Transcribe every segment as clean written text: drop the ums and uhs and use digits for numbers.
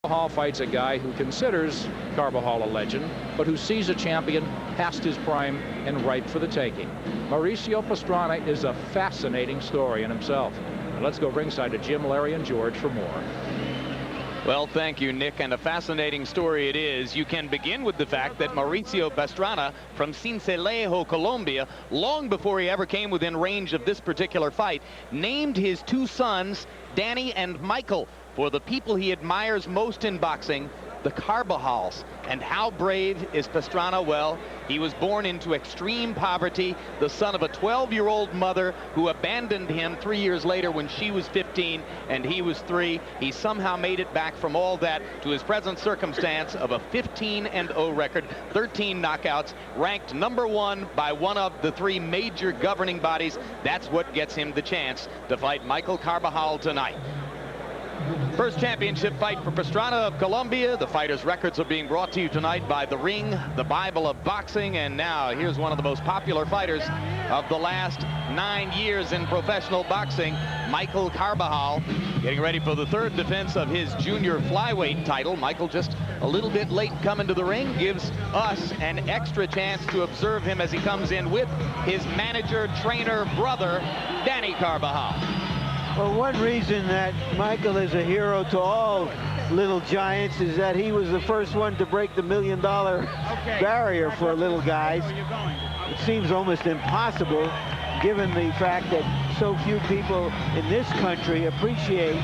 Carbajal fights a guy who considers Carbajal a legend, but who sees a champion past his prime and ripe for the taking. Mauricio Pastrana is a fascinating story in himself. And let's go ringside to Jim, Larry, and George for more. Well, thank you, Nick, and a fascinating story it is. You can begin with the fact that Mauricio Pastrana from Sincelejo, Colombia, long before he ever came within range of this particular fight, named his two sons, Danny and Michael, for the people he admires most in boxing, the Carbajals. And how brave is Pastrana? Well, he was born into extreme poverty, the son of a 12-year-old mother who abandoned him 3 years later when she was 15 and he was 3. He somehow made it back from all that to his present circumstance of a 15-0 record, 13 knockouts, ranked #1 by one of the 3 major governing bodies. That's what gets him the chance to fight Michael Carbajal tonight. First championship fight for Pastrana of Colombia. The fighters' records are being brought to you tonight by The Ring, the Bible of boxing. And now here's one of the most popular fighters of the last 9 years in professional boxing, Michael Carbajal, getting ready for the 3rd defense of his junior flyweight title. Michael just a little bit late coming to the ring, gives us an extra chance to observe him as he comes in with his manager, trainer, brother, Danny Carbajal. Well, one reason that Michael is a hero to all little giants is that he was the first one to break the $1 million barrier for little guys. It seems almost impossible given the fact that so few people in this country appreciate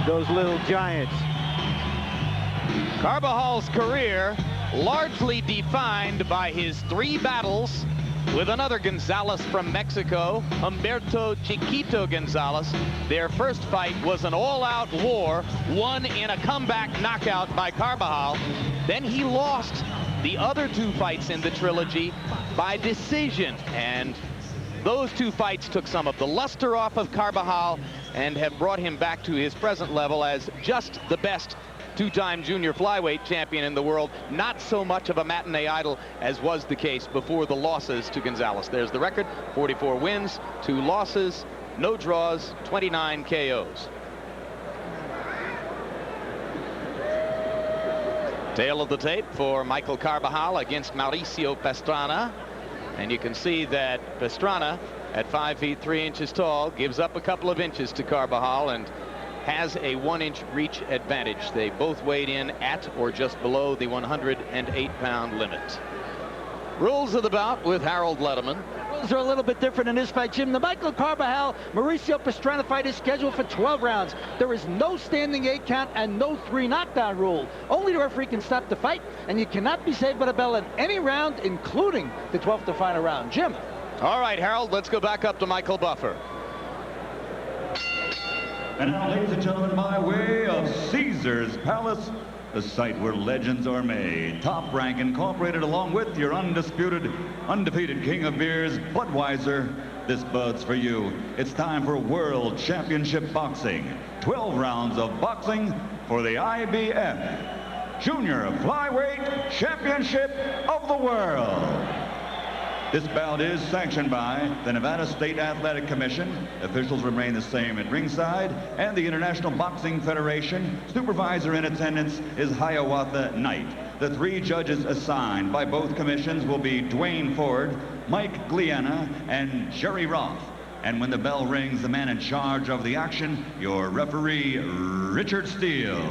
those little giants. Carbajal's career largely defined by his 3 battles with another Gonzalez from Mexico, Humberto Chiquito Gonzalez. Their first fight was an all-out war, won in a comeback knockout by Carbajal. Then he lost the other 2 fights in the trilogy by decision. And those 2 fights took some of the luster off of Carbajal and have brought him back to his present level as just the best 2-time junior flyweight champion in the world. Not so much of a matinee idol as was the case before the losses to Gonzalez. There's the record: 44 wins, 2 losses, no draws, 29 KOs. Tail of the tape for Michael Carbajal against Mauricio Pastrana. And you can see that Pastrana, at 5 feet 3 inches tall, gives up a couple of inches to Carbajal and has a 1-inch reach advantage. They both weighed in at or just below the 108-pound limit. Rules of the bout with Harold Letterman. Rules are a little bit different in this fight, Jim. The Michael Carbajal Mauricio Pastrana fight is scheduled for 12 rounds. There is no standing 8 count and no 3 knockdown rule. Only the referee can stop the fight, and you cannot be saved by the bell in any round, including the 12th and final round. Jim. All right, Harold, let's go back up to Michael Buffer. And now, ladies and gentlemen, by way of Caesar's Palace, the site where legends are made, Top Rank Incorporated, along with your undisputed, undefeated king of beers, Budweiser, this Bud's for you. It's time for World Championship Boxing. 12 rounds of boxing for the IBF Junior Flyweight Championship of the World. This bout is sanctioned by the Nevada State Athletic Commission. Officials remain the same at ringside, and the International Boxing Federation. Supervisor in attendance is Hiawatha Knight. The 3 judges assigned by both commissions will be Dwayne Ford, Mike Gliana, and Jerry Roth. And when the bell rings, the man in charge of the action, your referee, Richard Steele.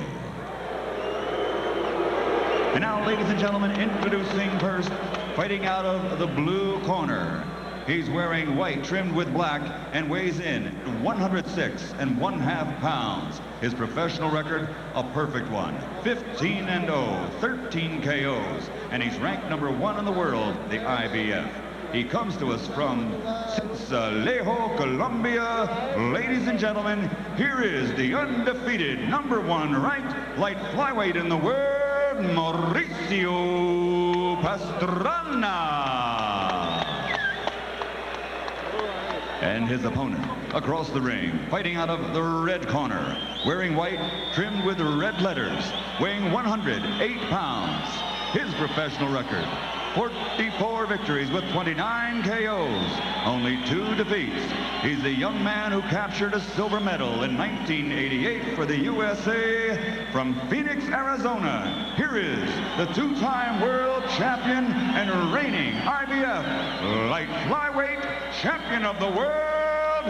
And now, ladies and gentlemen, introducing first, fighting out of the blue corner. He's wearing white trimmed with black and weighs in 106 1/2 pounds. His professional record, a perfect one. 15-0, 13 KOs, and he's ranked #1 in the world, the IBF. He comes to us from Sincelejo, Colombia. Ladies and gentlemen, here is the undefeated #1 ranked light flyweight in the world, Mauricio Pastrana. And his opponent across the ring, fighting out of the red corner, wearing white trimmed with red letters, weighing 108 pounds. His professional record, 44 victories with 29 KOs, only 2 defeats. He's the young man who captured a silver medal in 1988 for the USA from Phoenix, Arizona. Here is the 2-time world champion and reigning IBF light flyweight champion of the world,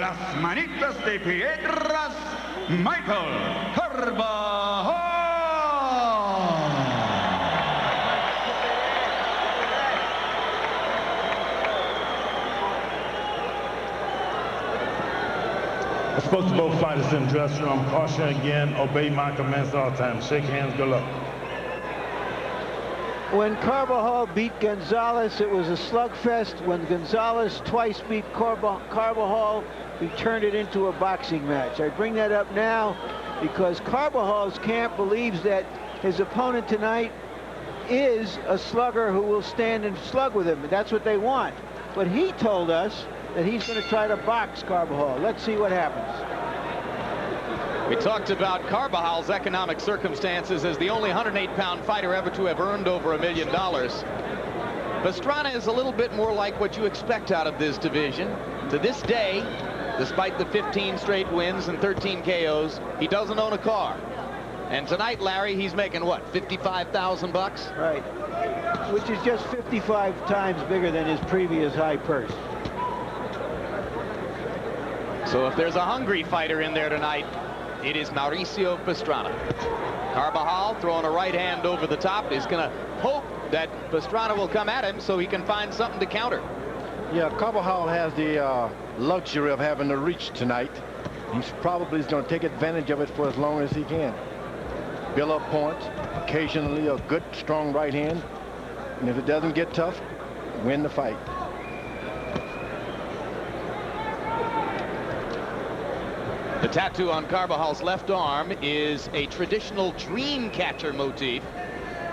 Las Manitas de Piedras, Michael Carbajal. I spoke to both fighters in the dressing room. Caution again, obey my commands all the time. Shake hands, good luck. When Carbajal beat Gonzalez, it was a slugfest. When Gonzalez twice beat Carbajal, he turned it into a boxing match. I bring that up now because Carbajal's camp believes that his opponent tonight is a slugger who will stand and slug with him. That's what they want. But he told us that he's going to try to box Carbajal. Let's see what happens. We talked about Carbajal's economic circumstances as the only 108-pound fighter ever to have earned over $1 million. Pastrana is a little bit more like what you expect out of this division. To this day, despite the 15 straight wins and 13 KOs, he doesn't own a car. And tonight, Larry, he's making what, $55,000? Right, which is just 55 times bigger than his previous high purse. So if there's a hungry fighter in there tonight, it is Mauricio Pastrana. Carbajal throwing a right hand over the top is going to hope that Pastrana will come at him so he can find something to counter. Yeah, Carbajal has the luxury of having the reach tonight. He's probably going to take advantage of it for as long as he can. Build up points, occasionally a good, strong right hand. And if it doesn't get tough, win the fight. The tattoo on Carbajal's left arm is a traditional dream catcher motif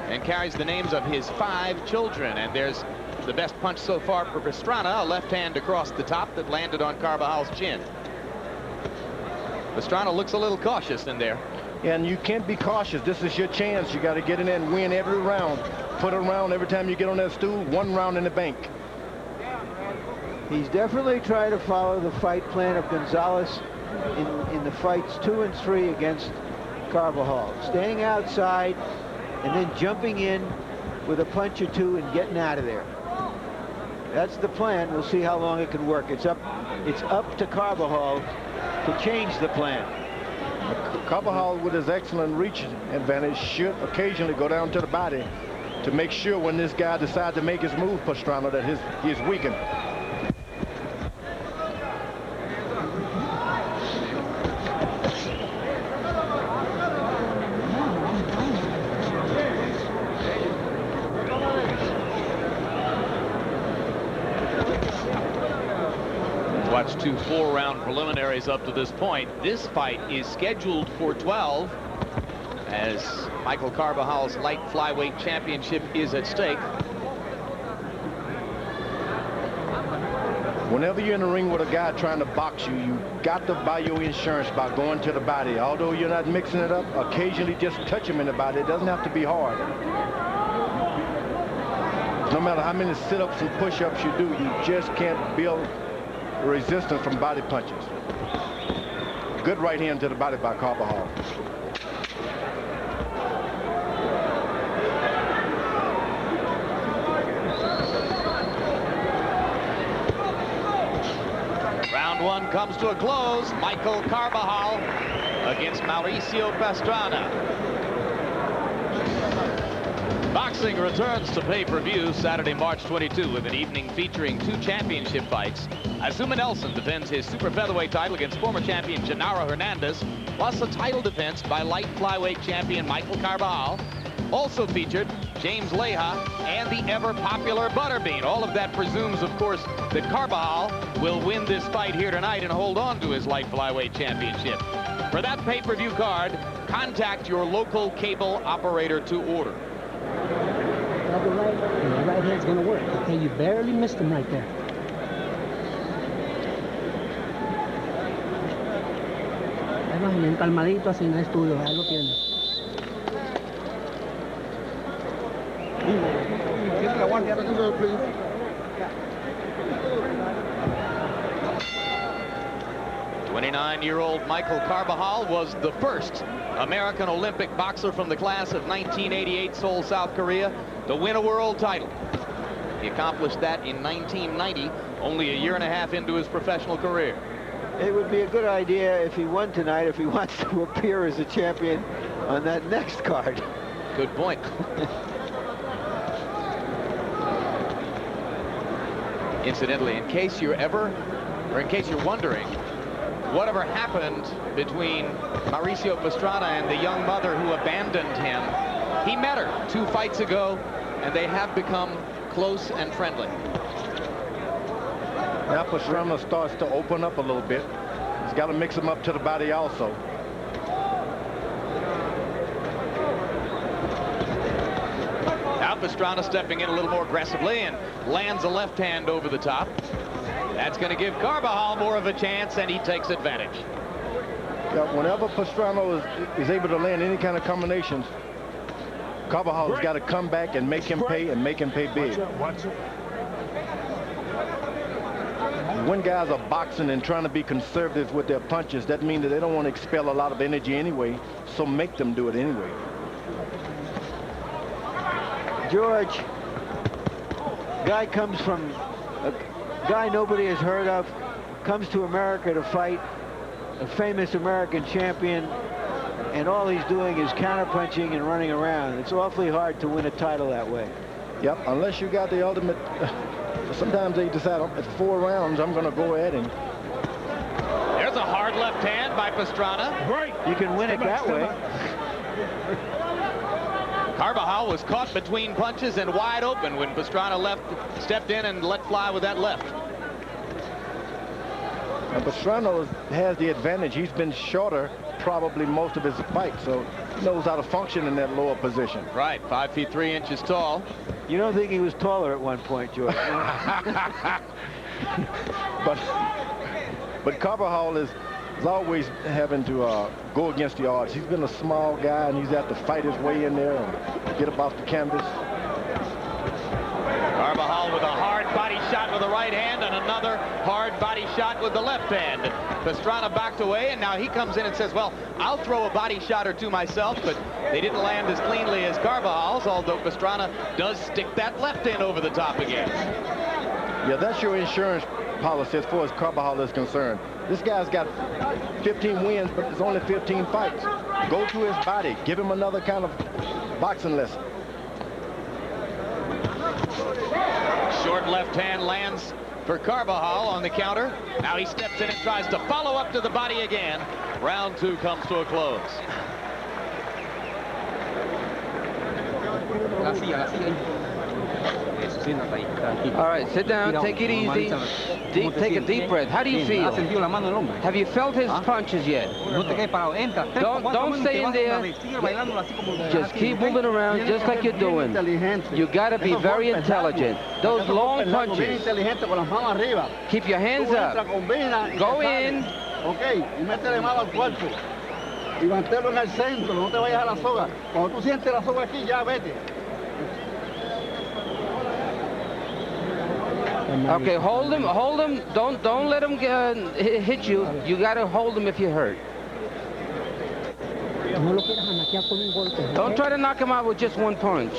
and carries the names of his 5 children. And there's the best punch so far for Pastrana, a left hand across the top that landed on Carbajal's chin. Pastrana looks a little cautious in there. And you can't be cautious. This is your chance. You got to get in there and win every round. Put a round every time you get on that stool, 1 round in the bank. He's definitely trying to follow the fight plan of Gonzalez in the fights 2 and 3 against Carbajal. Staying outside and then jumping in with a punch or 2 and getting out of there. That's the plan. We'll see how long it can work. It's up to Carbajal to change the plan. Carbajal, with his excellent reach advantage, should occasionally go down to the body to make sure when this guy decides to make his move, Pastrana, that he's weakened. Watch 2 4-round preliminaries up to this point. This fight is scheduled for 12 as Michael Carbajal's light flyweight championship is at stake. Whenever you're in the ring with a guy trying to box you, you got to buy your insurance by going to the body. Although you're not mixing it up, occasionally just touch him in the body. It doesn't have to be hard. No matter how many sit-ups and push-ups you do, you just can't build resistance from body punches. Good right hand to the body by Carbajal. Round 1 comes to a close. Michael Carbajal against Mauricio Pastrana. Boxing returns to pay-per-view Saturday, March 22 with an evening featuring 2 championship fights. Azuma Nelson defends his super featherweight title against former champion Genaro Hernandez, plus a title defense by light flyweight champion Michael Carbajal. Also featured James Leija and the ever-popular Butterbean. All of that presumes, of course, that Carbajal will win this fight here tonight and hold on to his light flyweight championship. For that pay-per-view card, contact your local cable operator to order. The right hand's going to work. Okay, you barely missed him right there. Ahí va, bien calmadito, así no es tuyo, ahí lo tienes. 29-year-old Michael Carbajal was the first American Olympic boxer from the class of 1988, Seoul, South Korea, to win a world title. He accomplished that in 1990, only a year and a half into his professional career. It would be a good idea if he won tonight, if he wants to appear as a champion on that next card. Good point. Incidentally, in case you're wondering whatever happened between Mauricio Pastrana and the young mother who abandoned him, he met her 2 fights ago, and they have become close and friendly. Now Pastrana starts to open up a little bit. He's got to mix him up to the body also. Now Pastrana stepping in a little more aggressively and lands a left hand over the top. That's going to give Carbajal more of a chance, and he takes advantage. Yeah, whenever Pastrana is able to land any kind of combinations, Carbajal has got to come back and make him pay, and make him pay big. When guys are boxing and trying to be conservative with their punches, that means that they don't want to expel a lot of energy anyway, so make them do it anyway. George, guy comes from a guy nobody has heard of, comes to America to fight a famous American champion, and all he's doing is counterpunching and running around. It's awfully hard to win a title that way. Yep, unless you got the ultimate. Sometimes they decide at 4 rounds, I'm going to go ahead and. There's a hard left hand by Pastrana. You can win it that way. Carbajal was caught between punches and wide open when Pastrana stepped in and let fly with that left. And Pastrana has the advantage. He's been shorter probably most of his fights, so he knows how to function in that lower position. Right, 5 feet 3 inches tall. You don't think he was taller at one point, George? But Carbajal is always having to go against the odds. He's been a small guy, and he's had to fight his way in there and get up off the canvas. Carbajal with a hard body shot with the right hand and another hard body shot with the left hand. Pastrana backed away, and now he comes in and says, well, I'll throw a body shot or two myself, but they didn't land as cleanly as Carbajal's, although Pastrana does stick that left hand over the top again. Yeah, that's your insurance policy as far as Carbajal is concerned. This guy's got 15 wins, but there's only 15 fights. Go to his body. Give him another kind of boxing lesson. Short left hand lands for Carbajal on the counter. Now he steps in and tries to follow up to the body again. Round 2 comes to a close. All right, sit down, take it easy. Take a deep breath. How do you feel? Have you felt his punches yet? Don't stay in there. Just keep moving around just like you're doing. You got to be very intelligent. Those long punches. Keep your hands up. Go in. Ok, y métele mano al cuerpo. Y manténlo en el centro, no te vayas a la soga. Cuando tú sientes la soga aquí, ya vete. Okay, hold him. Don't let him hit you. You got to hold him if you're hurt. Don't try to knock him out with just one punch.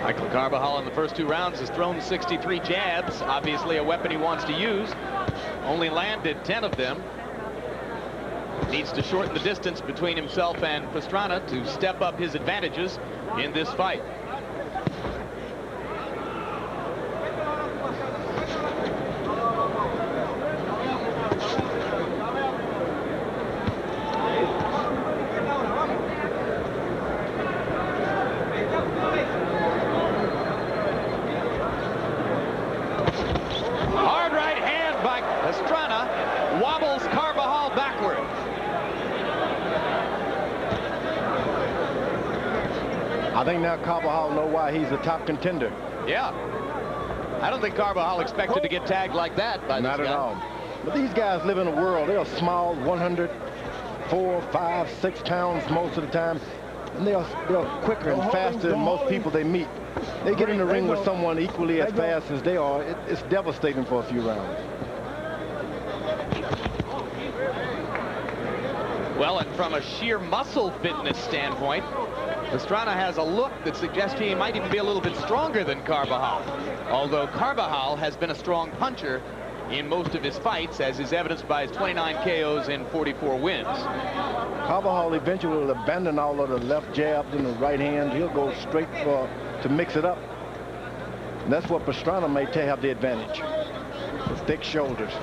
Michael Carbajal in the first 2 rounds has thrown 63 jabs, obviously a weapon he wants to use. Only landed 10 of them. Needs to shorten the distance between himself and Pastrana to step up his advantages in this fight. I think now Carbajal know why he's a top contender. Yeah. I don't think Carbajal expected to get tagged like that by this guy. Not at all. But these guys live in a world. They're small, 104, 5, 6 pounds most of the time. And they're quicker and faster than most people they meet. They get in the ring with someone equally as fast as they are. It's devastating for a few rounds. Well, and from a sheer muscle fitness standpoint, Pastrana has a look that suggests he might even be a little bit stronger than Carbajal. Although Carbajal has been a strong puncher in most of his fights, as is evidenced by his 29 KOs and 44 wins. Carbajal eventually will abandon all of the left jabs and the right hand. He'll go straight to mix it up. And that's what Pastrana may have the advantage. The thick shoulders.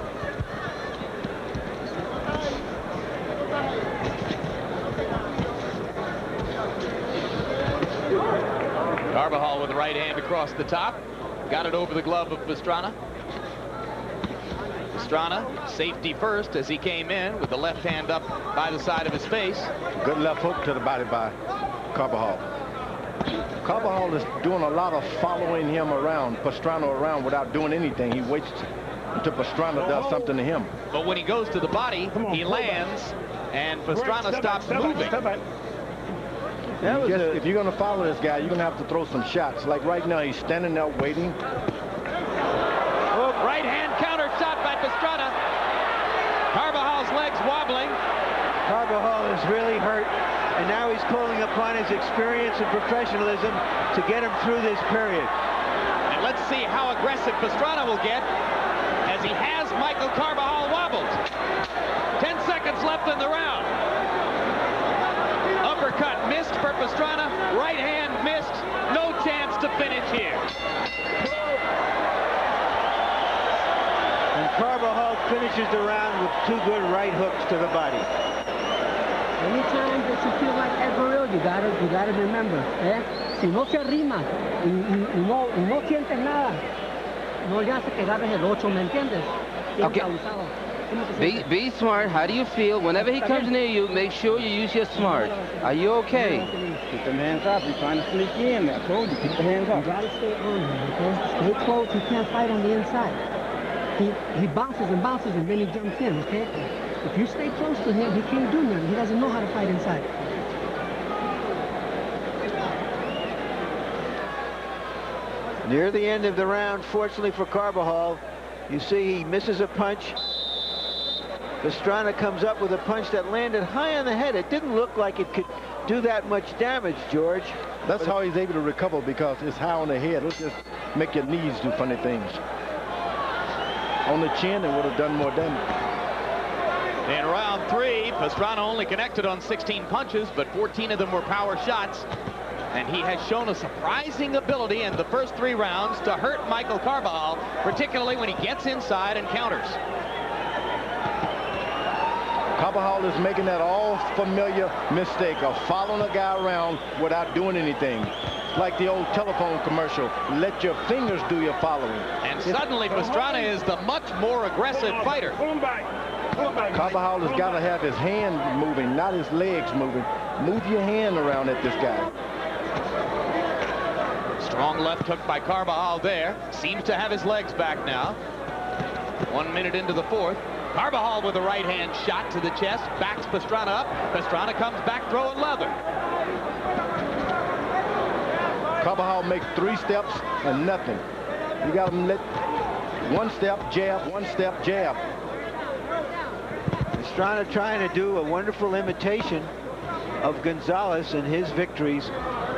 Carbajal with the right hand across the top. Got it over the glove of Pastrana. Pastrana, safety first as he came in with the left hand up by the side of his face. Good left hook to the body by Carbajal. Carbajal is doing a lot of following him around, Pastrana around, without doing anything. He waits until Pastrana does something to him. But when he goes to the body, he lands, and Pastrana stops moving. If you're going to follow this guy, you're going to have to throw some shots. Like right now, he's standing there waiting. Right hand counter shot by Pastrana. Carbajal's legs wobbling. Carbajal is really hurt, and now he's calling upon his experience and professionalism to get him through this period. And let's see how aggressive Pastrana will get as he has Michael Carbajal wobbled. 10 seconds left in the round. Uppercut missed for Pastrana. Right hand missed. No chance to finish here. And Carbajal finishes the round with 2 good right hooks to the body. Anytime that you feel like Edgaril, you gotta remember, si no se arrima y no sientes nada, no le hace que agarres el 8, ¿me entiendes? Okay. Be smart. How do you feel? Whenever he comes near you, make sure you use your smart. Are you okay? Keep them hands up. He's trying to sneak in. I told you, keep the hands up. You gotta stay on him, okay? Stay close. He can't fight on the inside. He bounces and bounces and then he jumps in, okay? If you stay close to him, he can't do nothing. He doesn't know how to fight inside. Near the end of the round, fortunately for Carbajal, you see he misses a punch. Pastrana comes up with a punch that landed high on the head. It didn't look like it could do that much damage, George. That's how he's able to recover, because it's high on the head. It'll just make your knees do funny things. On the chin, it would have done more damage. In round 3, Pastrana only connected on 16 punches, but 14 of them were power shots. And he has shown a surprising ability in the first 3 rounds to hurt Michael Carbajal, particularly when he gets inside and counters. Carbajal is making that all-familiar mistake of following a guy around without doing anything. Like the old telephone commercial, let your fingers do your following. And suddenly Pastrana is the much more aggressive fighter. Carbajal has got to have his hand moving, not his legs moving. Move your hand around at this guy. Strong left hook by Carbajal there. Seems to have his legs back now. 1 minute into the 4th. Carbajal with a right hand shot to the chest. Backs Pastrana up. Pastrana comes back throwing leather. Carbajal makes 3 steps and nothing. You got him let 1 step, jab, 1 step, jab. Pastrana trying to do a wonderful imitation of Gonzalez in his victories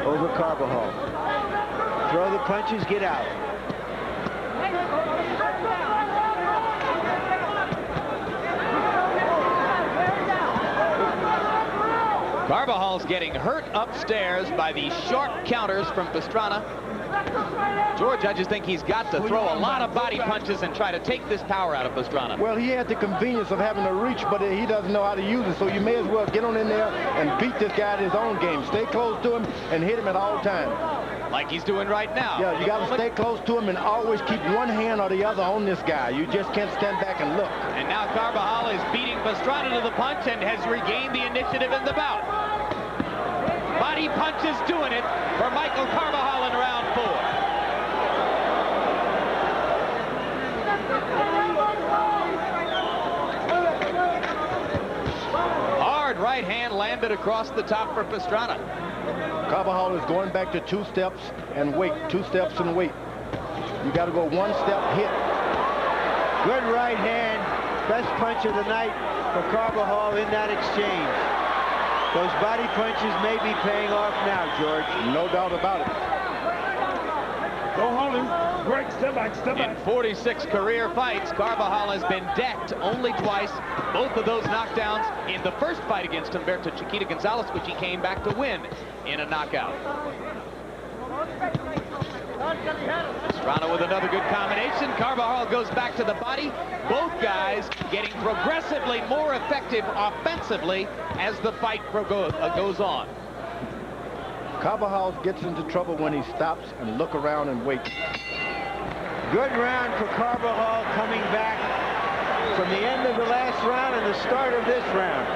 over Carbajal. Throw the punches, get out. Carbajal's getting hurt upstairs by these sharp counters from Pastrana. George, I just think he's got to throw a lot of body punches and try to take this power out of Pastrana. Well, he had the convenience of having a reach, but he doesn't know how to use it, so you may as well get on in there and beat this guy at his own game. Stay close to him and hit him at all times. Like he's doing right now. Yeah, you got to stay close to him and always keep one hand or the other on this guy. You just can't stand back and look. And now Carbajal is beating Pastrana to the punch and has regained the initiative in the bout. body punches doing it for Michael Carbajal in round 4. Hard right hand landed across the top for Pastrana. Carbajal is going back to 2 steps and wait, 2 steps and wait. You got to go 1 step, hit. Good right hand. Best punch of the night for Carbajal in that exchange. Those body punches may be paying off now, George. No doubt about it. Don't hold him. Break, step back, step back. In 46 career fights, Carbajal has been decked only twice. Both of those knockdowns in the first fight against Humberto Chiquita Gonzalez, which he came back to win in a knockout. Pastrana with another good combination. Carbajal goes back to the body. Both guys getting progressively more effective offensively as the fight goes on. Carbajal gets into trouble when he stops and look around and wait. Good round for Carbajal, coming back from the end of the last round and the start of this round.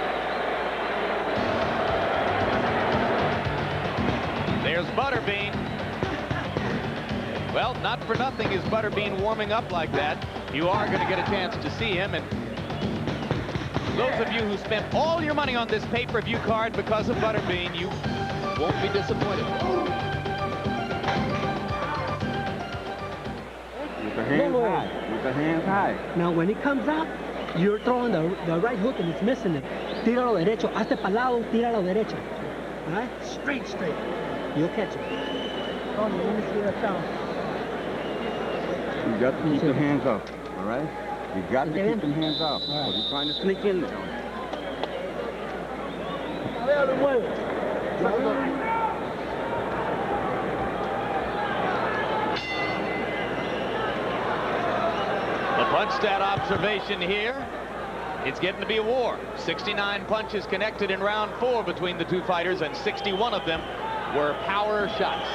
There's Butterbean. Well, not for nothing is Butterbean warming up like that. You are going to get a chance to see him. And those of you who spent all your money on this pay-per-view card because of Butterbean, you won't be disappointed. With the hands high. With the hands high. Now, when he comes out, you're throwing the right hook and it's missing it. Tíralo derecho. Hazte para lado, tíralo derecho. All right? Straight, straight. You'll catch it. Oh, let me see that sound. You got to keep your hands up, all right? You got to keep them hands up. Right. You're trying to sneak in there. The punch stat observation here. It's getting to be a war. 69 punches connected in round 4 between the two fighters, and 61 of them were power shots.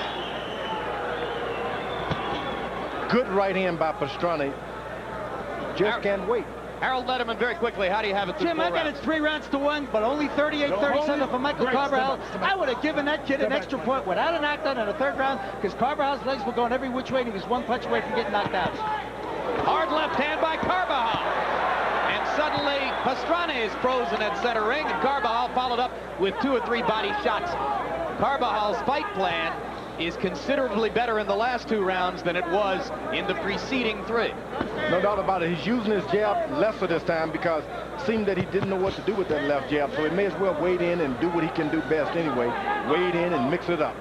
Good right hand by Pastrana. Just can't wait. Harold Letterman, very quickly, how do you have it through Jim, 4 I got it rounds? 3 rounds to 1, but only 38-37 for Michael Carbajal. I would have given that kid an extra point without a knockdown in the 3rd round, because Carbajal's legs were going every which way, and he was 1 punch away from getting knocked out. Hard left hand by Carbajal. And suddenly, Pastrana is frozen at center ring, and Carbajal followed up with 2 or 3 body shots. Carbajal's fight plan is considerably better in the last 2 rounds than it was in the preceding 3. No doubt about it. He's using his jab lesser this time because it seemed that he didn't know what to do with that left jab, so he may as well wade in and do what he can do best anyway. Wade in and mix it up.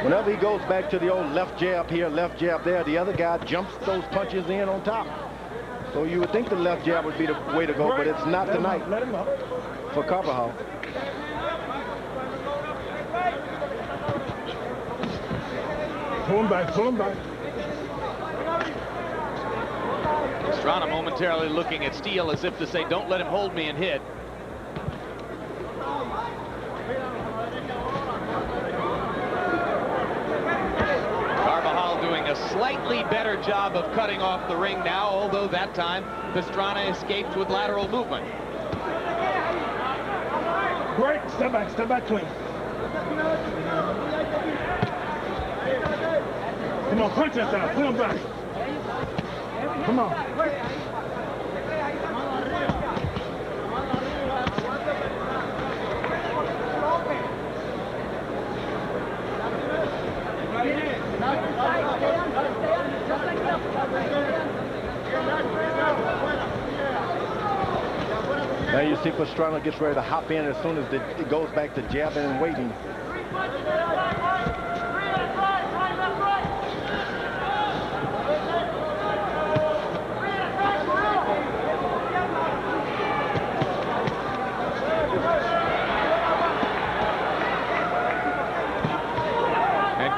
Whenever he goes back to the old left jab here, left jab there, the other guy jumps those punches in on top. So you would think the left jab would be the way to go, but it's not tonight for Carbajal. Pull him back, pull him back. Pastrana momentarily looking at Steele as if to say, don't let him hold me and hit. Carbajal doing a slightly better job of cutting off the ring now, although that time Pastrana escaped with lateral movement. Break, step back clean. Come on, punch that down, pull him back. Come on. Now you see Pastrana gets ready to hop in as soon as it goes back to jabbing and waiting.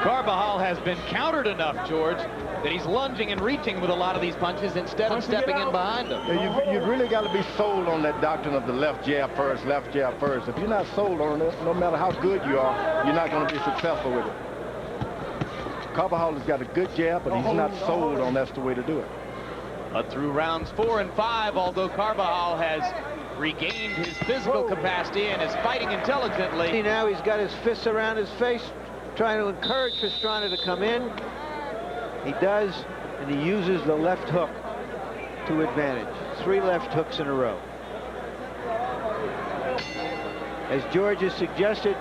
Carbajal has been countered enough, George, that he's lunging and reaching with a lot of these punches instead of stepping in behind them. Yeah, you've really got to be sold on that doctrine of the left jab first, left jab first. If you're not sold on it, no matter how good you are, you're not going to be successful with it. Carbajal has got a good jab, but he's not sold on that's the way to do it. But through rounds 4 and 5, although Carbajal has regained his physical capacity and is fighting intelligently. Now he's got his fists around his face, trying to encourage Pastrana to come in. He does, and he uses the left hook to advantage. 3 left hooks in a row. As George has suggested,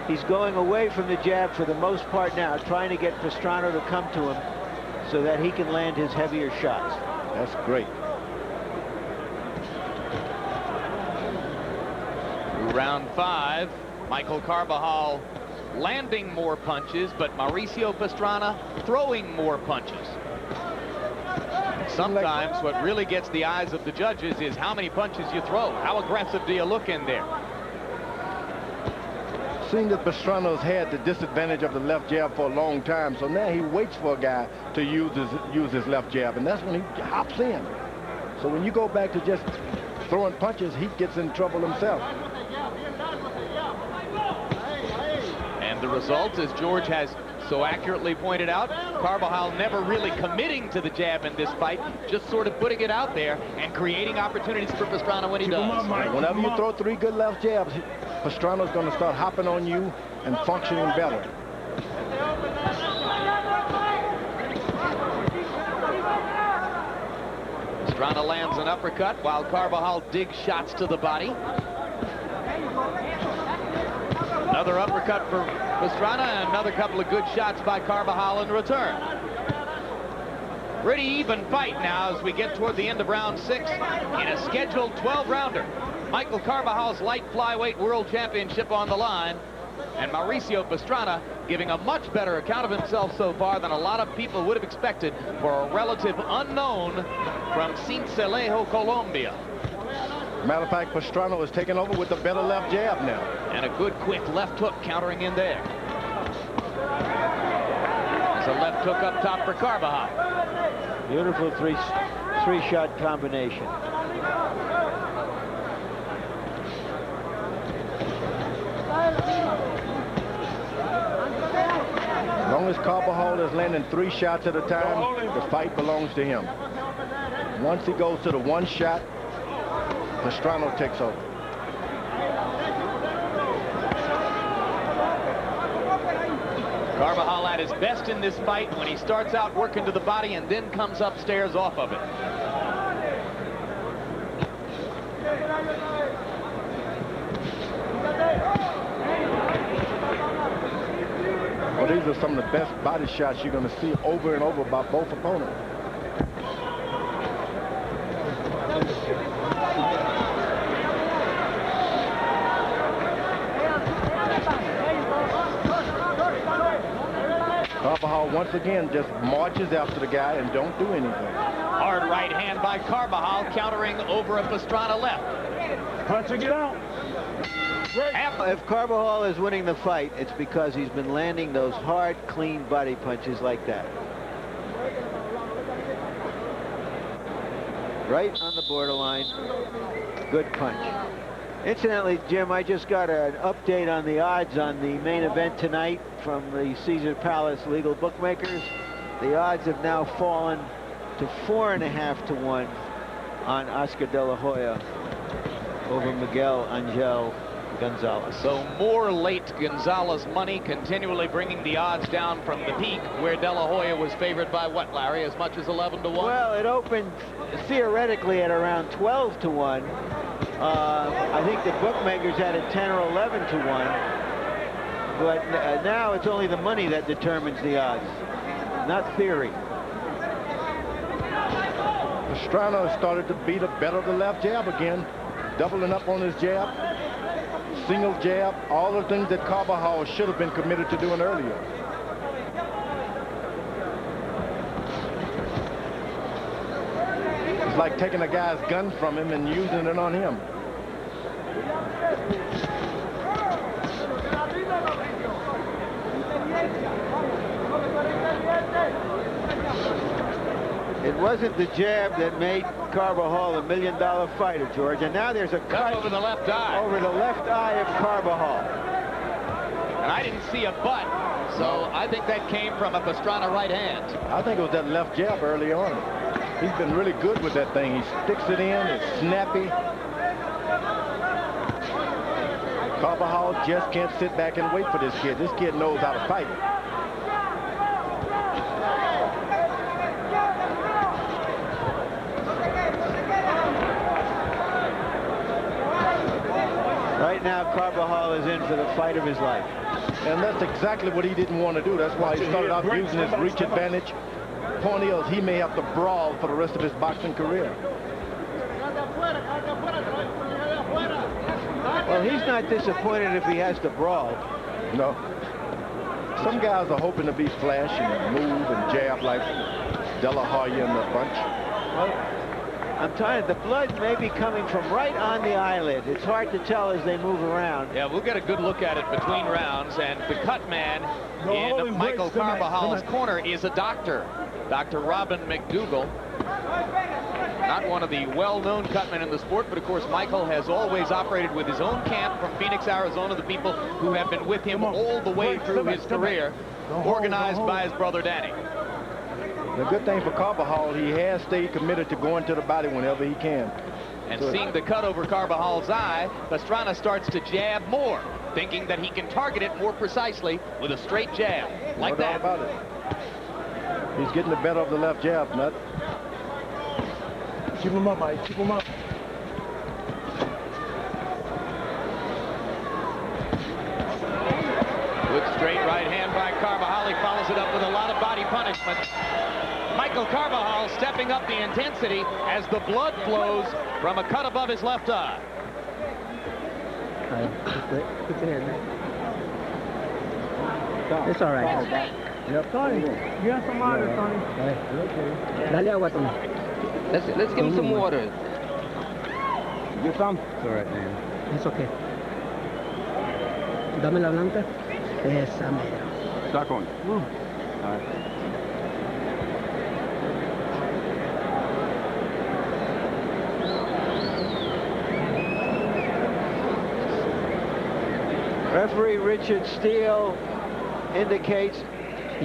he's going away from the jab for the most part now, trying to get Pastrana to come to him so that he can land his heavier shots. That's great. Through round 5, Michael Carbajal landing more punches, but Mauricio Pastrana throwing more punches. Sometimes what really gets the eyes of the judges is how many punches you throw. How aggressive do you look in there? Seeing that Pastrana's had the disadvantage of the left jab for a long time, so now he waits for a guy to use his left jab, and that's when he hops in. So when you go back to just throwing punches, he gets in trouble himself. And the result, as George has so accurately pointed out, Carbajal never really committing to the jab in this fight, just sort of putting it out there and creating opportunities for Pastrana when he does. Whenever you throw 3 good left jabs, Pastrana's going to start hopping on you and functioning better. Pastrana lands an uppercut while Carbajal digs shots to the body. Another uppercut for Pastrana, and another couple of good shots by Carbajal in return. Pretty even fight now as we get toward the end of round 6 in a scheduled 12-rounder. Michael Carbajal's light flyweight world championship on the line, and Mauricio Pastrana giving a much better account of himself so far than a lot of people would have expected for a relative unknown from Sincelejo, Colombia. Matter of fact, Pastrana was taking over with a better left jab now. And a good quick left hook countering in there. It's a left hook up top for Carbajal. Beautiful three-shot combination. As long as Carbajal is landing 3 shots at a time, the fight belongs to him. Once he goes to the 1 shot, Pastrana takes over. Carbajal at his best in this fight when he starts out working to the body and then comes upstairs off of it. Well, these are some of the best body shots you're going to see over and over by both opponents. Carbajal once again just marches after the guy and don't do anything. Hard right hand by Carbajal countering over a Pastrana left. Punching it out. If Carbajal is winning the fight, it's because he's been landing those hard, clean body punches like that. Right on the borderline. Good punch. Incidentally, Jim, I just got an update on the odds on the main event tonight from the Caesars Palace legal bookmakers. The odds have now fallen to 4.5 to 1 on Oscar De La Hoya over Miguel Angel Gonzalez. So more late Gonzalez money, continually bringing the odds down from the peak, where De La Hoya was favored by what, Larry, as much as 11 to 1? Well, it opened theoretically at around 12 to 1. I think the bookmakers had it 10 or 11 to 1. But now it's only the money that determines the odds, not theory. Pastrana started to beat a better the left jab again, doubling up on his jab, single jab, all the things that Carbajal should have been committed to doing earlier. It's like taking a guy's gun from him and using it on him. It wasn't the jab that made Carbajal a $1 million fighter, George. And now there's a cut over the left eye. Over the left eye of Carbajal. And I didn't see a butt, so I think that came from a Pastrana right hand. I think it was that left jab early on. He's been really good with that thing. He sticks it in, it's snappy. Carbajal just can't sit back and wait for this kid. This kid knows how to fight. Right now, Carbajal is in for the fight of his life. And that's exactly what he didn't want to do. That's why he started out using his reach advantage. Point is, he may have to brawl for the rest of his boxing career. Well, he's not disappointed if he has to brawl. No. Some guys are hoping to be flash and move and jab like De La Hoya and the bunch. Well, I'm telling you, the blood may be coming from right on the eyelid. It's hard to tell as they move around. Yeah, we'll get a good look at it between rounds, and the cut man in Michael Carbajal's corner is a doctor, Dr. Robin McDougall. Not one of the well-known cutmen in the sport, but of course Michael has always operated with his own camp from Phoenix, Arizona, the people who have been with him all the way through his career, organized by his brother Danny. The good thing for Carbajal, he has stayed committed to going to the body whenever he can. And seeing the cut over Carbajal's eye, Pastrana starts to jab more, thinking that he can target it more precisely with a straight jab, like that. No doubt about it. He's getting the better of the left jab, Nut. Keep him up, Mike. Keep him up. Good straight right hand by Carbajal. He follows it up with a lot of body punishment. Michael Carbajal stepping up the intensity as the blood flows from a cut above his left eye. It's all right. Yep. Tony, you have some water, Tony. Dale agua, Tony. Let's give him some water. Get some? It's all right, man. It's okay. Dame la blanca. Esa mera. Start going. All right. Referee Richard Steele indicates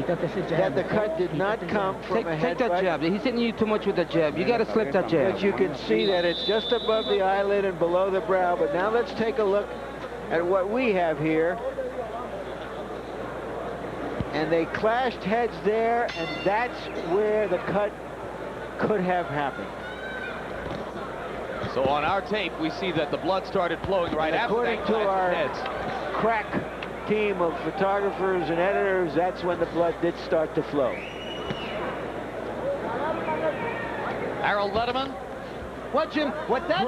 that the cut did not come from a headbutt. Take that jab. He's hitting you too much with that jab. You got to slip that jab. But you can see that it's just above the eyelid and below the brow. But now let's take a look at what we have here. And they clashed heads there, and that's where the cut could have happened. So on our tape, we see that the blood started flowing right after that. According to our crack team of photographers and editors, that's when the blood did start to flow. Harold Letterman. Well, Jim, what that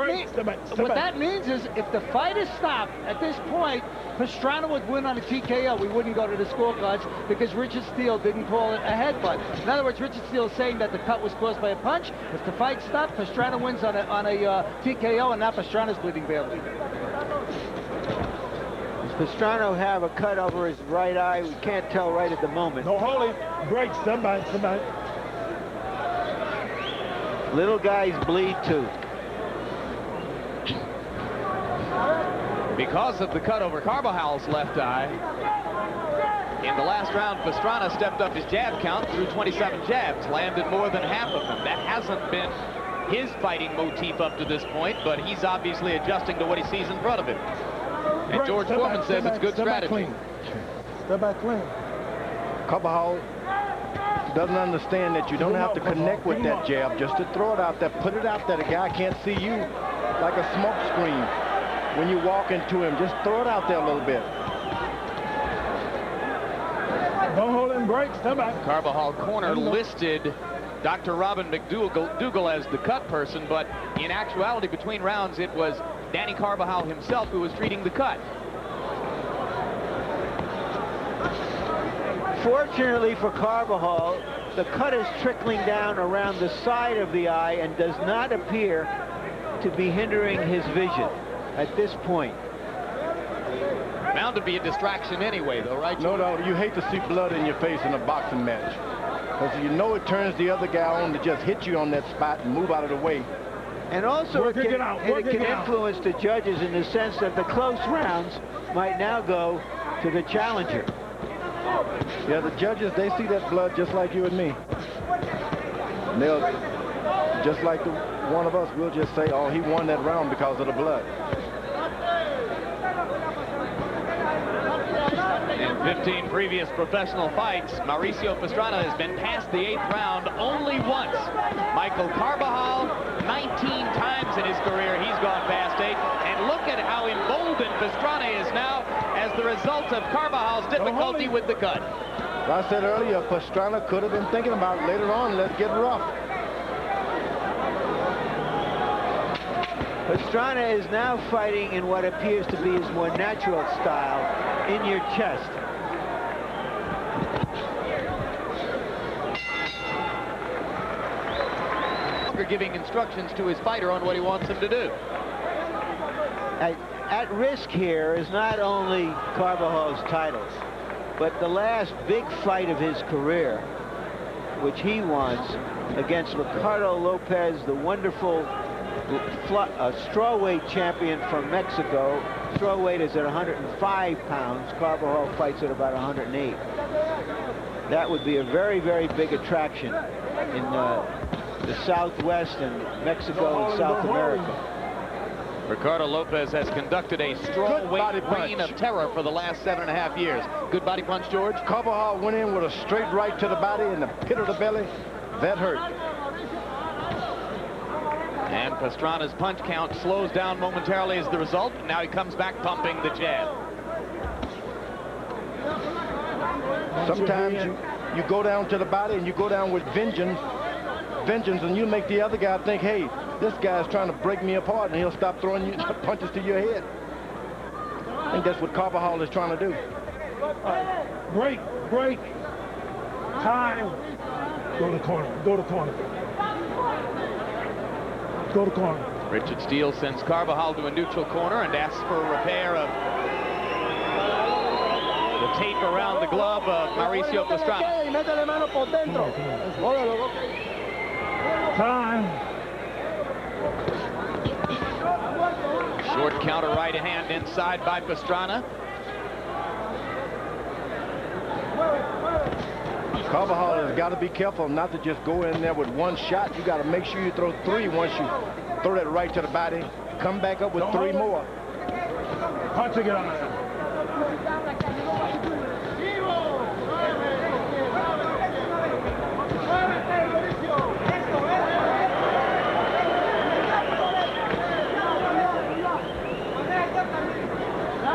means is if the fight is stopped at this point, Pastrana would win on a TKO. We wouldn't go to the scorecards because Richard Steele didn't call it a headbutt. In other words, Richard Steele is saying that the cut was caused by a punch. If the fight stopped, Pastrana wins on a TKO, and now Pastrana's bleeding badly. Does Pastrana have a cut over his right eye? We can't tell right at the moment. No, hold it. Break. Stand by. Little guys bleed too. Because of the cut over Carbajal's left eye, in the last round, Pastrana stepped up his jab count through 27 jabs, landed more than half of them. That hasn't been his fighting motif up to this point, but he's obviously adjusting to what he sees in front of him. And George Foreman says it's good strategy. Step back clean. Carbajal doesn't understand that you don't have to connect with that jab, just to throw it out there, put it out there. The guy can't see you like a smoke screen. When you walk into him, just throw it out there a little bit. Don't hold and break. Step back. Carbajal corner listed Dr. Robin McDougall as the cut person, but in actuality, between rounds, it was Danny Carbajal himself who was treating the cut. Fortunately for Carbajal, the cut is trickling down around the side of the eye and does not appear to be hindering his vision at this point. Bound to be a distraction anyway, though, right? No, you hate to see blood in your face in a boxing match. Because you know it turns the other guy on to just hit you on that spot and move out of the way. And also it can influence the judges in the sense that the close rounds might now go to the challenger. Yeah, the judges, they see that blood just like you and me. And they'll just like one of us, we'll just say, oh, he won that round because of the blood. In 15 previous professional fights, Mauricio Pastrana has been past the 8th round only once. Michael Carbajal, 19 times in his career, he's gone past 8. And look at how emboldened Pastrana is now as the result of Carbajal's difficulty with the cut. I said earlier, Pastrana could have been thinking about later on, let's get rough. Pastrana is now fighting in what appears to be his more natural style, in your chest. Giving instructions to his fighter on what he wants him to do. At risk here is not only Carbajal's titles, but the last big fight of his career, which he wants against Ricardo Lopez, the wonderful strawweight champion from Mexico. Strawweight is at 105 pounds. Carbajal fights at about 108. That would be a very, very big attraction in the Southwest and Mexico and South America. Ricardo Lopez has conducted a strawweight reign of terror for the last 7.5 years. Good body punch, George. Carbajal went in with a straight right to the body in the pit of the belly. That hurt. And Pastrana's punch count slows down momentarily as the result. Now he comes back pumping the jab. Sometimes you go down to the body and you go down with vengeance, and you make the other guy think, hey, this guy's trying to break me apart, and he'll stop throwing you punches to your head. I think that's what Carbajal is trying to do. Break. Time. Go to the corner. Go to the corner. Go to the corner. Richard Steele sends Carbajal to a neutral corner and asks for a repair of the tape around the glove of Mauricio Pastrana. Time. Short counter right hand inside by Pastrana. Carbajal has got to be careful not to just go in there with one shot. You got to make sure you throw 3 once you throw that right to the body. Come back up with 3 more. Punch it on there.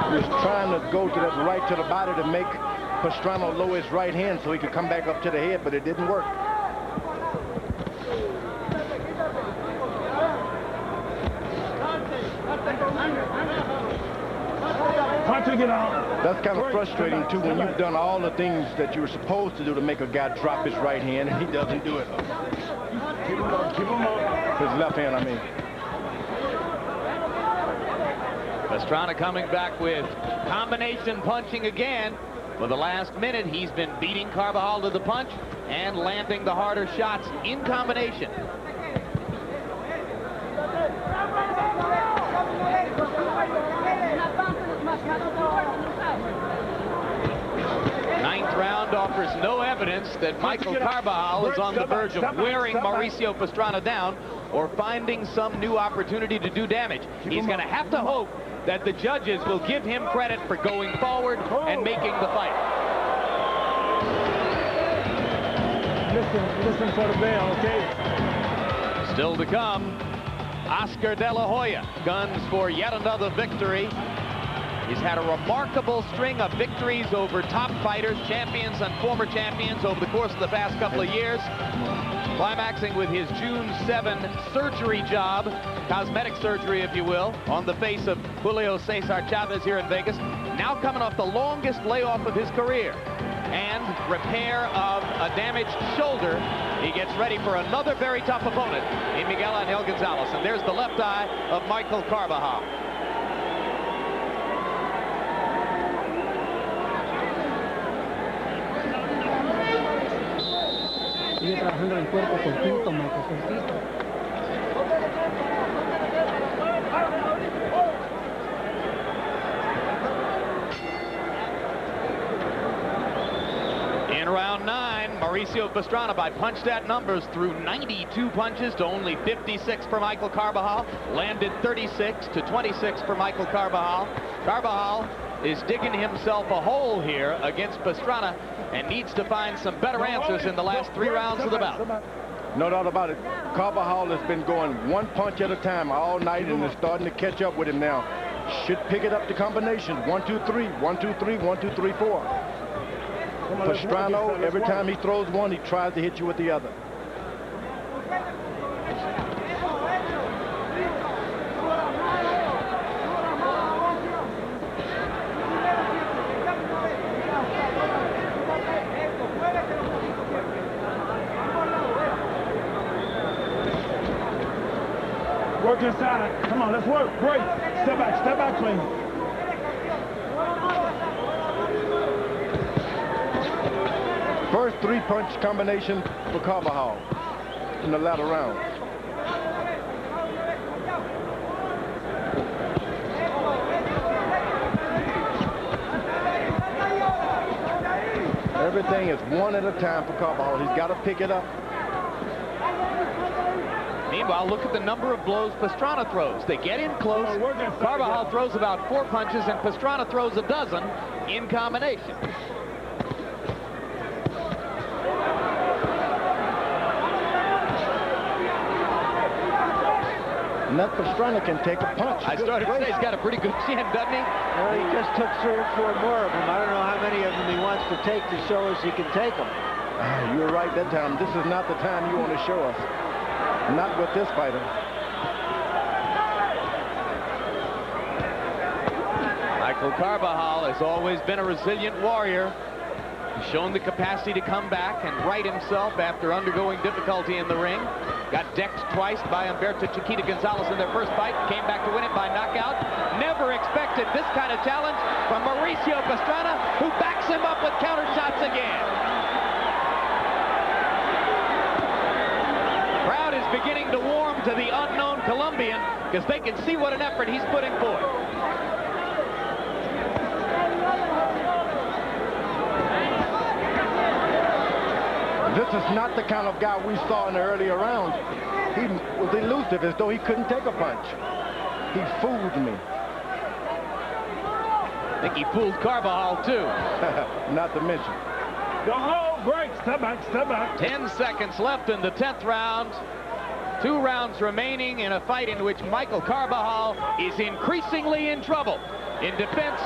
He was trying to go to that right to the body to make Pastrana lower his right hand so he could come back up to the head, but it didn't work. That's kind of frustrating too when you've done all the things that you were supposed to do to make a guy drop his right hand and he doesn't do it. Keep him up, keep him up. His left hand, I mean. Pastrana coming back with combination punching again. For the last minute, he's been beating Carbajal to the punch and landing the harder shots in combination. Ninth round offers no evidence that Michael Carbajal is on the verge of wearing Mauricio Pastrana down or finding some new opportunity to do damage. He's going to have to hope that the judges will give him credit for going forward and making the fight. Listen for the bell, okay? Still to come, Oscar De La Hoya guns for yet another victory. He's had a remarkable string of victories over top fighters, champions and former champions over the course of the past couple of years, climaxing with his June 7 surgery job, cosmetic surgery, if you will, on the face of Julio Cesar Chavez here in Vegas. Now coming off the longest layoff of his career and repair of a damaged shoulder. He gets ready for another very tough opponent in Miguel Angel Gonzalez. And there's the left eye of Michael Carbajal. Sigue trabajando el cuerpo cortito, Michael, cortito. In round 9, Mauricio Pastrana, by punch stat numbers, threw 92 punches to only 56 for Michael Carbajal, landed 36 to 26 for Michael Carbajal. Carbajal is digging himself a hole here against Pastrana and needs to find some better answers in the last 3 rounds of the bout. No doubt about it. Carbajal has been going one punch at a time all night and is starting to catch up with him now. Should pick it up to combinations. 1, 2, 3, 1, 2, 3, 1, 2, 3, 4. Pastrana, every time he throws one, he tries to hit you with the other. Work inside. Come on, let's work. Break. Step back clean. First 3-punch combination for Carbajal in the latter round. Everything is one at a time for Carbajal. He's got to pick it up. Meanwhile, look at the number of blows Pastrana throws. They get in close. Carbajal throws about 4 punches, and Pastrana throws a dozen in combination. And that Pastrana can take a punch. I started to say he's got a pretty good chin, doesn't he? Well, he just took 3 or 4 more of them. I don't know how many of them he wants to take to show us he can take them. You're right that time. This is not the time you want to show us. Not with this fighter. Michael Carbajal has always been a resilient warrior. He's shown the capacity to come back and right himself after undergoing difficulty in the ring. Got decked twice by Humberto Chiquita Gonzalez in their first fight. Came back to win it by knockout. Never expected this kind of challenge from Mauricio Pastrana, who backs him up with counter shots again. Crowd is beginning to warm to the unknown Colombian because they can see what an effort he's putting forth. This is not the kind of guy we saw in the earlier rounds. He was elusive, as though he couldn't take a punch. He fooled me. I think he fooled Carbajal, too. Not to mention. Don't hold, break, step back. 10 seconds left in the 10th round. 2 rounds remaining in a fight in which Michael Carbajal is increasingly in trouble in defense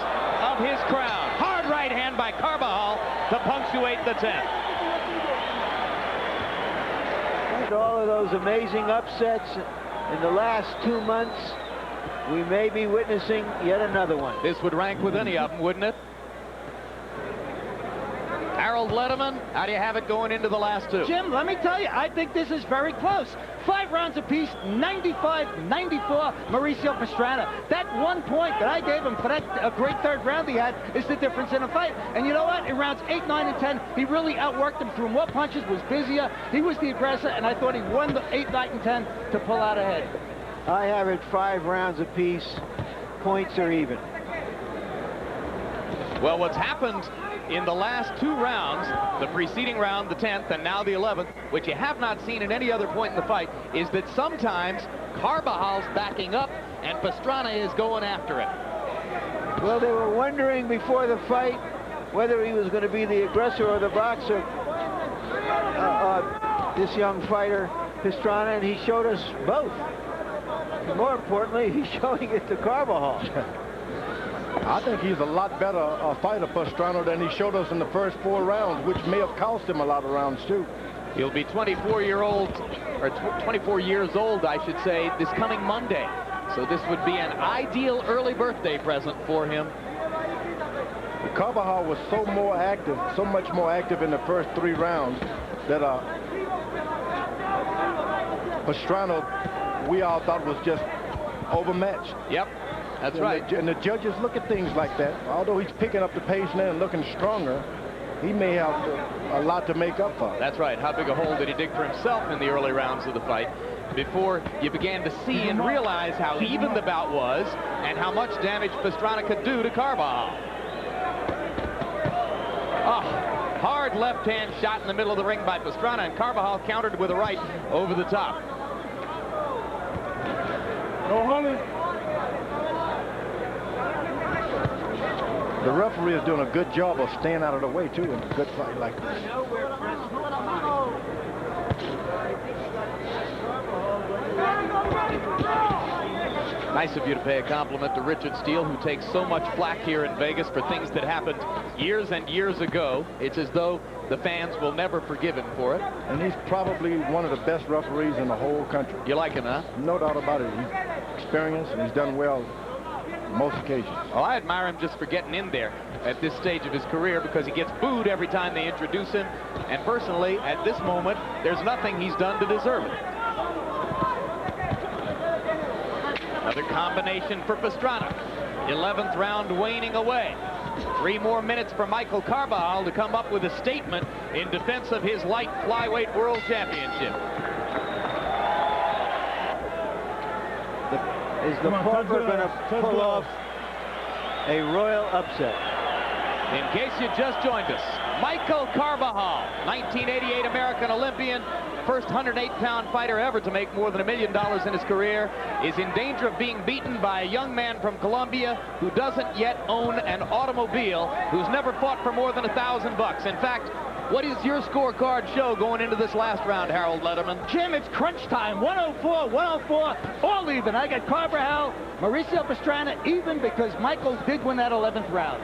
of his crown. Hard right hand by Carbajal to punctuate the 10th. All of those amazing upsets in the last 2 months, we may be witnessing yet another one. This would rank with any of them, wouldn't it? Harold Letterman, how do you have it going into the last 2? Jim, let me tell you, I think this is very close. 5 rounds apiece, 95-94, Mauricio Pastrana. That 1 point that I gave him for that great 3rd round he had is the difference in a fight. And you know what? In rounds 8, 9, and 10, he really outworked him, threw more punches, was busier. He was the aggressor, and I thought he won the 8, 9, and 10 to pull out ahead. I have it 5 rounds apiece, points are even. Well, what's happened in the last 2 rounds, the preceding round, the 10th, and now the 11th, which you have not seen at any other point in the fight, is that sometimes Carbajal's backing up and Pastrana is going after it. Well, they were wondering before the fight whether he was going to be the aggressor or the boxer, this young fighter, Pastrana, and he showed us both. And more importantly, he's showing it to Carbajal. I think he's a lot better fighter, Pastrana, than he showed us in the first 4 rounds, which may have cost him a lot of rounds, too. He'll be 24 years old, I should say, this coming Monday. So this would be an ideal early birthday present for him. Carbajal was so much more active in the first 3 rounds that Pastrana, we all thought was just overmatched. Yep. That's right. And the judges look at things like that. Although he's picking up the pace now and looking stronger, he may have a lot to make up for. That's right. How big a hole did he dig for himself in the early rounds of the fight before you began to see and realize how even the bout was and how much damage Pastrana could do to Carbajal. Oh, Hard left-hand shot in the middle of the ring by Pastrana, and Carbajal countered with a right over the top. The referee is doing a good job of staying out of the way, too, in a good fight like this. Nice of you to pay a compliment to Richard Steele, who takes so much flack here in Vegas for things that happened years and years ago. It's as though the fans will never forgive him for it. And he's probably one of the best referees in the whole country. You like him, huh? No doubt about it. He's experienced, and he's done well on most occasions. Oh, I admire him just for getting in there at this stage of his career, because he gets booed every time they introduce him. And personally, at this moment, there's nothing he's done to deserve it. Another combination for Pastrana. 11th round waning away. 3 more minutes for Michael Carbajal to come up with a statement in defense of his light flyweight world championship. Is the Parker going to pull off a royal upset? In case you just joined us, Michael Carbajal, 1988 American Olympian, first 108-pound fighter ever to make more than $1 million in his career, is in danger of being beaten by a young man from Colombia who doesn't yet own an automobile, who's never fought for more than $1,000. In fact, what does your scorecard show going into this last round, Harold Letterman? Jim, it's crunch time. 104, 104, all even. I got Carbajal, Mauricio Pastrana even, because Michael did win that 11th round.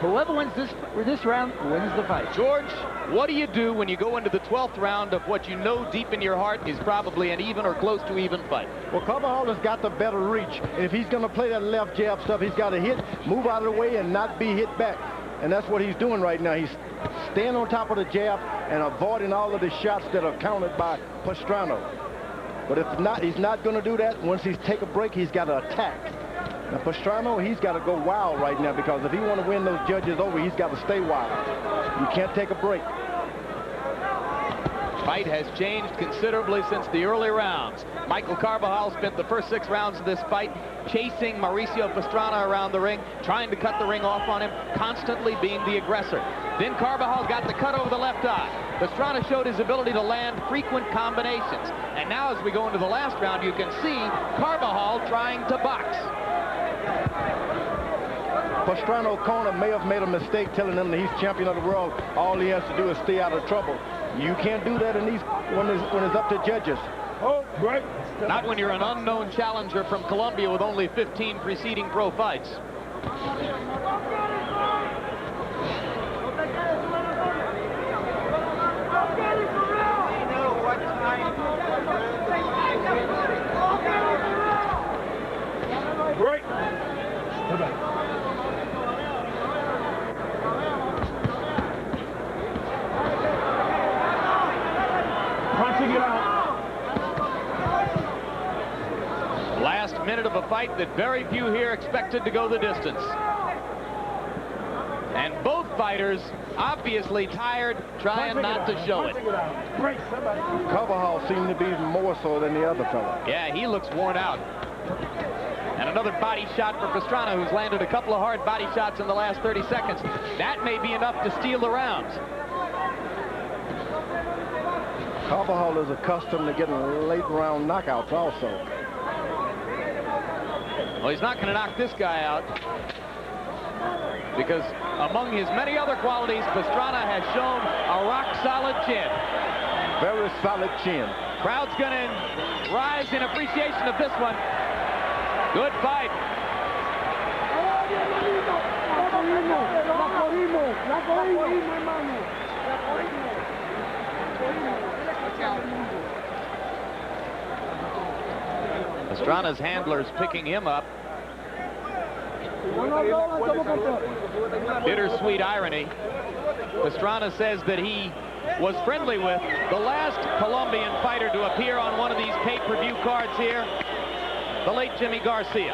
Whoever wins this round wins the fight. George, what do you do when you go into the 12th round of what you know deep in your heart is probably an even or close to even fight? Well, Carbajal has got the better reach. And if he's going to play that left jab stuff, he's got to hit, move out of the way, and not be hit back. And that's what he's doing right now. He's staying on top of the jab and avoiding all of the shots that are countered by Pastrana. But if not, he's not going to do that. Once he's take a break, he's got to attack. Now, Pastrana, he's got to go wild right now, because if he want to win those judges over, he's got to stay wild. You can't take a break. Fight has changed considerably since the early rounds. Michael Carbajal spent the first 6 rounds of this fight chasing Mauricio Pastrana around the ring, trying to cut the ring off on him, constantly being the aggressor. Then Carbajal got the cut over the left eye. Pastrana showed his ability to land frequent combinations. And now as we go into the last round, you can see Carbajal trying to box. Pastrana corner may have made a mistake telling him that he's champion of the world. All he has to do is stay out of trouble. You can't do that in these when it's up to judges. Oh, great. Not when you're an unknown challenger from Colombia with only 15 preceding pro fights. Great. Punching it out. Last minute of a fight that very few here expected to go the distance. And both fighters obviously tired, trying not to show it. Carbajal seemed to be more so than the other fellow. Yeah, he looks worn out. And another body shot for Pastrana, who's landed a couple of hard body shots in the last 30 seconds. That may be enough to steal the rounds. Carbajal is accustomed to getting late round knockouts also. Well, he's not going to knock this guy out, because among his many other qualities, Pastrana has shown a rock-solid chin. Very solid chin. Crowd's going to rise in appreciation of this one. Good fight. Pastrana's handler's picking him up. Bittersweet irony. Pastrana says that he was friendly with the last Colombian fighter to appear on one of these pay-per-view cards here, the late Jimmy Garcia.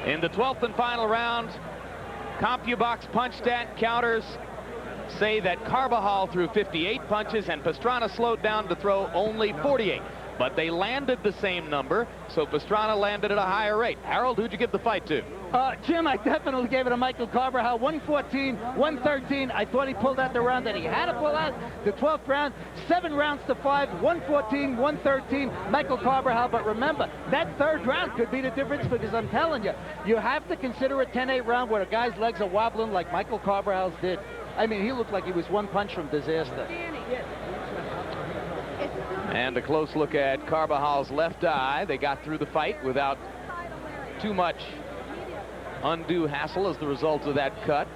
In the 12th and final round, CompuBox punch stat counters say that Carbajal threw 58 punches and Pastrana slowed down to throw only 48. but they landed the same number, so Pastrana landed at a higher rate. Harold, who'd you give the fight to? Jim, I definitely gave it to Michael Carbajal. 114, 113. I thought he pulled out the round that he had to pull out. The 12th round, 7 rounds to 5, 114, 113. Michael Carbajal. But remember, that 3rd round could be the difference, because I'm telling you, you have to consider a 10-8 round where a guy's legs are wobbling like Michael Carbajal's did. I mean, he looked like he was one punch from disaster. And a close look at Carbajal's left eye. They got through the fight without too much undue hassle as the result of that cut.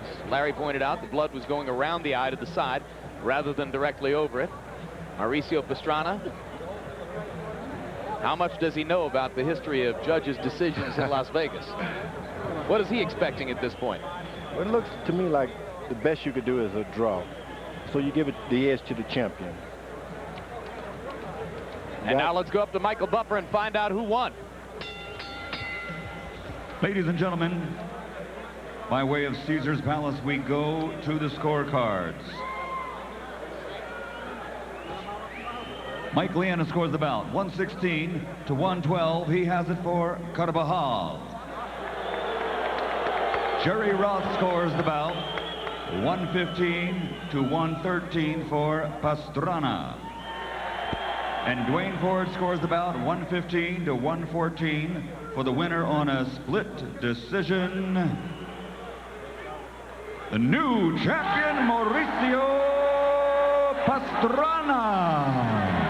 As Larry pointed out, the blood was going around the eye to the side rather than directly over it. Mauricio Pastrana, how much does he know about the history of judges' decisions in Las Vegas? What is he expecting at this point? Well, it looks to me like the best you could do is a draw. So you give it the edge to the champion. And now let's go up to Michael Buffer and find out who won. Ladies and gentlemen, by way of Caesar's Palace, we go to the scorecards. Mike Leanna scores the bout, 116 to 112. He has it for Carbajal. Jerry Roth scores the bout, 115 to 113 for Pastrana. And Dwayne Ford scores the bout, 115 to 114 for the winner on a split decision, the new champion, Mauricio Pastrana.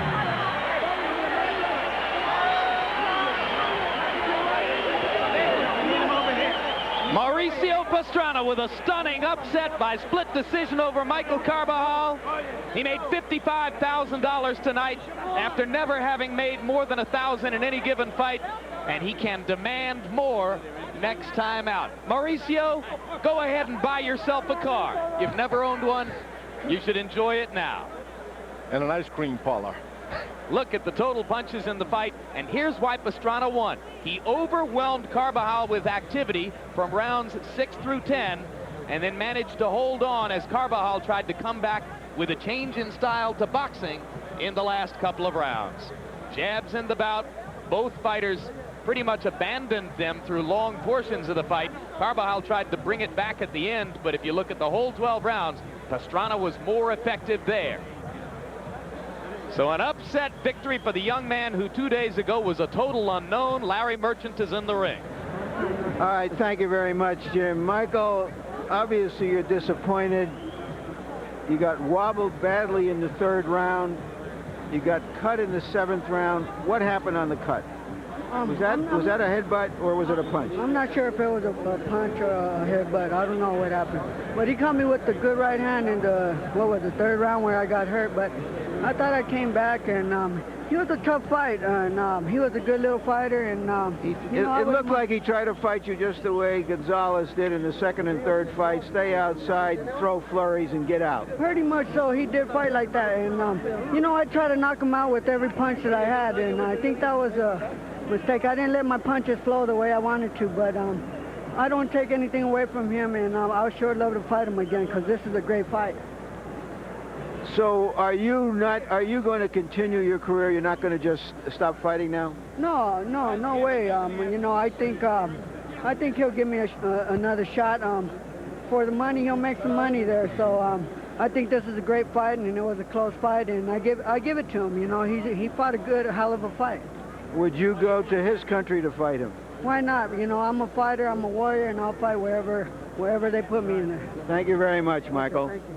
Mauricio Pastrana with a stunning upset by split decision over Michael Carbajal. He made $55,000 tonight after never having made more than $1,000 in any given fight, and he can demand more next time out. Mauricio, go ahead and buy yourself a car. You've never owned one. You should enjoy it now. And an ice cream parlor. Look at the total punches in the fight, and here's why Pastrana won. He overwhelmed Carbajal with activity from rounds 6 through 10, and then managed to hold on as Carbajal tried to come back with a change in style to boxing in the last couple of rounds. Jabs in the bout. Both fighters pretty much abandoned them through long portions of the fight. Carbajal tried to bring it back at the end, but if you look at the whole 12 rounds, Pastrana was more effective there. So an upset victory for the young man who 2 days ago was a total unknown. Larry Merchant is in the ring. All right, thank you very much, Jim. Michael, obviously you're disappointed. You got wobbled badly in the 3rd round. You got cut in the 7th round. What happened on the cut? Was that a headbutt or was it a punch? I'm not sure if it was a punch or a headbutt. I don't know what happened. But he caught me with the good right hand in the, what was the 3rd round where I got hurt. But I thought I came back, and he was a tough fight, and he was a good little fighter. And it looked like he tried to fight you just the way Gonzalez did in the 2nd and 3rd fight. Stay outside, throw flurries, and get out. Pretty much so. He did fight like that. And, I tried to knock him out with every punch that I had, and I think that was a mistake. I didn't let my punches flow the way I wanted to, but I don't take anything away from him, and I would sure love to fight him again, because this is a great fight. So are you going to continue your career? You're not going to just stop fighting now? No way. I think he'll give me another shot. For the money, he'll make some money there. So I think this is a great fight, and it was a close fight, and I give it to him. He fought a hell of a fight. Would you go to his country to fight him? Why not? I'm a fighter, I'm a warrior, and I'll fight wherever they put me in there. Thank you very much, Michael. Thank you.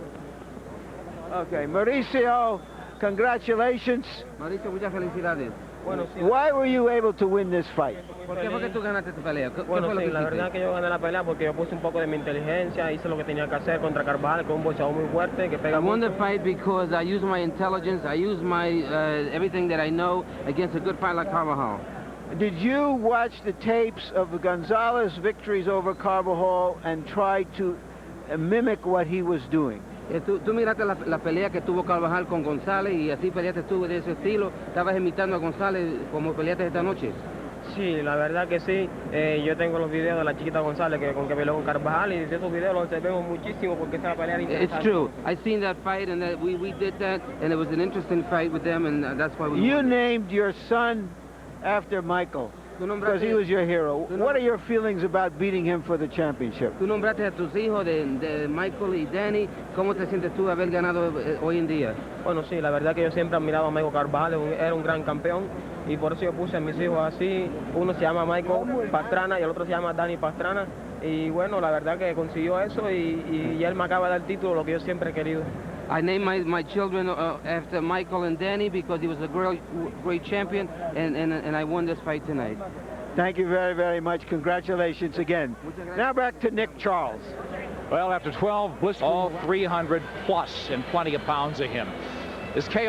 Okay, Mauricio, congratulations. Mauricio, muchas felicidades. Why were you able to win this fight? ¿Por qué fue que tú ganaste esta pelea? Bueno, sí, la verdad que yo gané la pelea porque yo puse un poco de mi inteligencia, hice lo que tenía que hacer contra Carbajal, que es un boxeador muy fuerte, que pega mucho. I won the fight because I used my intelligence, I used my everything that I know against a good fight like Carbajal. Did you watch the tapes of Gonzalez victories over Carbajal and try to mimic what he was doing? Tú miraste la pelea que tuvo Carbajal con González y así peleaste tú de ese estilo. Estabas imitando a González como peleaste esta noche. Sí, la verdad que sí. Yo tengo los videos de la chiquita González con que peleó con Carbajal y esos videos los observamos muchísimo porque esa pelea era interesante. It's true. I seen that fight and that we did that and it was an interesting fight with them and that's why we You won. named your son after Michael because he was your hero. What are your feelings about beating him for the championship? Tú nombraste a tus hijos de Michael y Danny. ¿Cómo te sientes tú haber ganado hoy en día? Bueno, sí, la verdad que yo siempre he admirado a Michael Carbajal, era un gran campeón y por eso yo puse a mis hijos así. Uno se llama Michael Pastrana y el otro se llama Danny Pastrana. Y bueno, la verdad que consiguió eso y él me acaba de dar el título, lo que yo siempre he querido. I named my children after Michael and Danny because he was a great champion and I won this fight tonight. Thank you very, very much. Congratulations again. Now back to Nick Charles. Well, after 12 blistering, all 300 plus and plenty of pounds of him. This KO